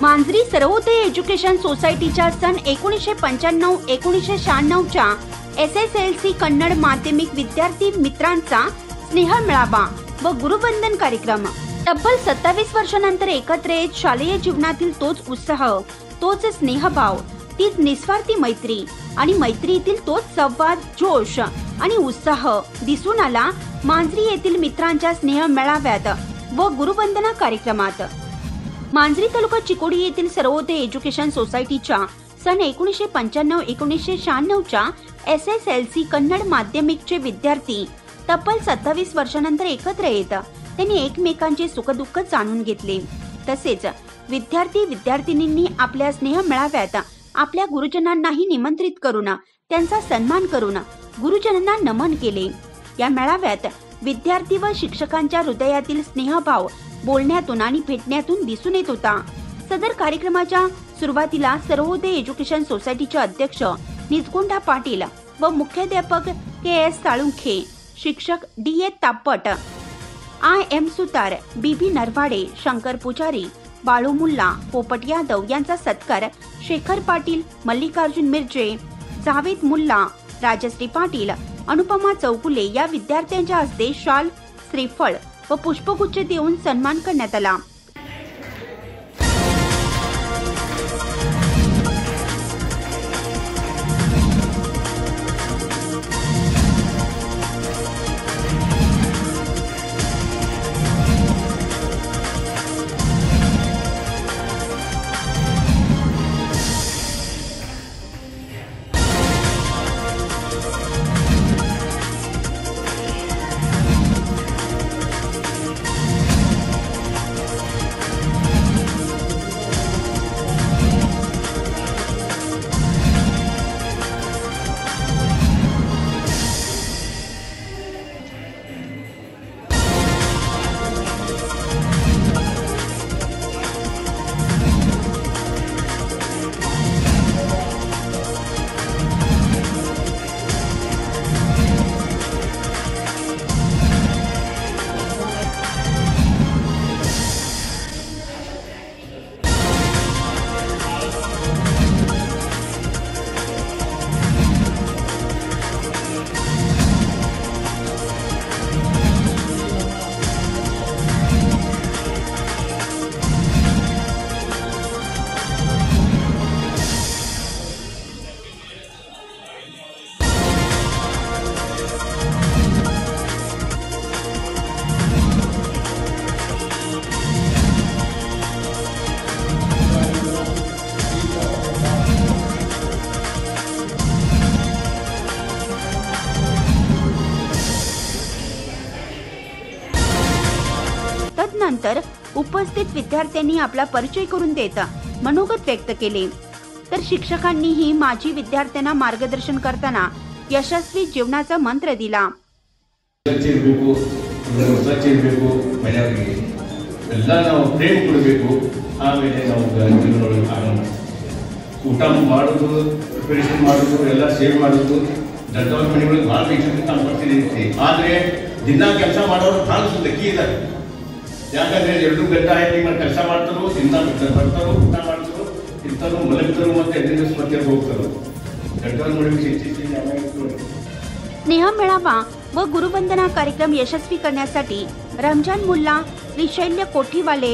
मांजरी Sarvodaya education सोसायटीच्या सन 1995-1996 च्या SSLC Kannada माध्यमिक विद्यार्थी मित्रांचा स्नेह मेळावा व गुरुवंदन कार्यक्रम। तब्बल 27 वर्षांनंतर एकत्र येत शालेय जीवनातील तोच उत्साह, तोच स्नेहभाव, तीच निस्वार्थी मैत्री आणि मैत्रीतील तोच संवाद, जोश आणि उत्साह दिसून आला मांजरी येथील मित्रांच्या स्नेह मेळाव्यात व गुरुवंदना कार्यक्रमात। मांजरी तालुका चिकोडी येथील सर्वोदय एज्युकेशन सोसायटीच्या सन 1995-1996 च्या SSLC कन्नड माध्यमिकचे विद्यार्थी तब्बल 27 वर्षांनंतर एकत्र येत त्यांनी एकमेकांचे सुखदुःख जाणून घेतले। तसेच विद्यार्थी विद्यार्थिनींनी आपल्या स्नेह मेळाव्यात आपल्या गुरुजनांनाही निमंत्रित करून त्यांचा सन्मान करून गुरुजनांना नमन केले। या मेळाव्यात विद्यार्थी व शिक्षकांच्या हृदयातील स्नेहभाव बोलण्यातून आणि भेटण्यातून दिसून येत होता। सदर कार्यक्रमाच्या सुरुवातीला सर्वोदय एज्युकेशन सोसायटीचे अध्यक्ष निजगोंडा पाटील व मुख्याध्यापक KS साळुंखे, शिक्षक DA तापट, IM सुतार, BB नरवाडे, शंकर पुजारी, बाळू मुल्ला, पोपट यादव यांचा सत्कार शेखर पाटील, मल्लिकार्जुन मिर्जे, जावेद मुल्ला, राजश्री पाटील, अनुपमा चौगुले या विद्यार्थ्यांच्या हस्ते शाल, श्रीफळ व पुष्पगुच्छ देऊन सन्मान करण्यात आला। तदनंतर उपस्थित विद्यार्थ्यांनी आपला परिचय करून देत मनोगत व्यक्त केले, तर शिक्षकांनीही माजी विद्यार्थ्यांना मार्गदर्शन करताना यशस्वी जीवनाचा मंत्र दिला। ಊಟ ಮಾಡೋದು, ಪ್ರಿಪರೇಷನ್ ಮಾಡೋದು, ಎಲ್ಲ ಸೇವ್ ಮಾಡೋದು ದೊಡ್ಡವ್ರ ಮನೆಗಳಿಗೆ ಭಾಳ ಪೇಷಂಟ್ ನಾವು ಬರ್ತಿದ್ದೀವಿ। ಆದರೆ ದಿನ ಕೆಲಸ ಮಾಡೋರು ಭಾಳ ಸುದ್ದಕ್ಕಿ ಇದ್ದಾರೆ। ಯಾಕಂದರೆ 2 ಗಂಟೆ ಆಯ್ತು ನಿಮ್ಮ ಕೆಲಸ ಮಾಡ್ತಾರೋ, ದಿನ ಬರ್ತಾರೋ, ಊಟ ಮಾಡ್ತಾರೋ, ತಿಂತಾರೋ, ಮಲಗ್ತಾರೋ, ಮತ್ತೆ ಸ್ಪರ್ಧೆಗೆ ಹೋಗ್ತಾರೋ। ದೊಡ್ಡವ್ರ ಮನೆಗೆ ಹೆಚ್ಚಿಸಿ स्नेह मेळावा व गुरुवंदना कार्यक्रम यशस्वी करण्यासाठी रमजान मुल्ला, श्रीशैल्य कोठीवाले,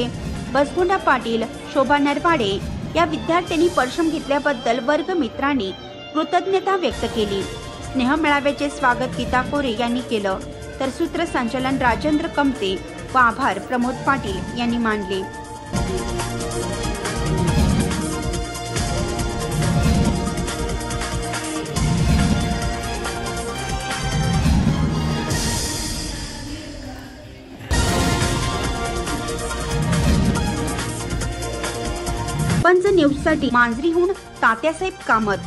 बसगोंडा पाटील, शोभा नरवाडे या विद्यार्थ्यांनी परिश्रम घेतल्याबद्दल वर्ग मित्रांनी कृतज्ञता व्यक्त केली। स्नेह मेळाव्याचे स्वागत गीता कोरे यांनी केलं, तर सूत्रसंचालन राजेंद्र कमते व आभार प्रमोद पाटील यांनी मानले। पंच न्यूज साठी मांजरीहून तात्यासाहेब कामत।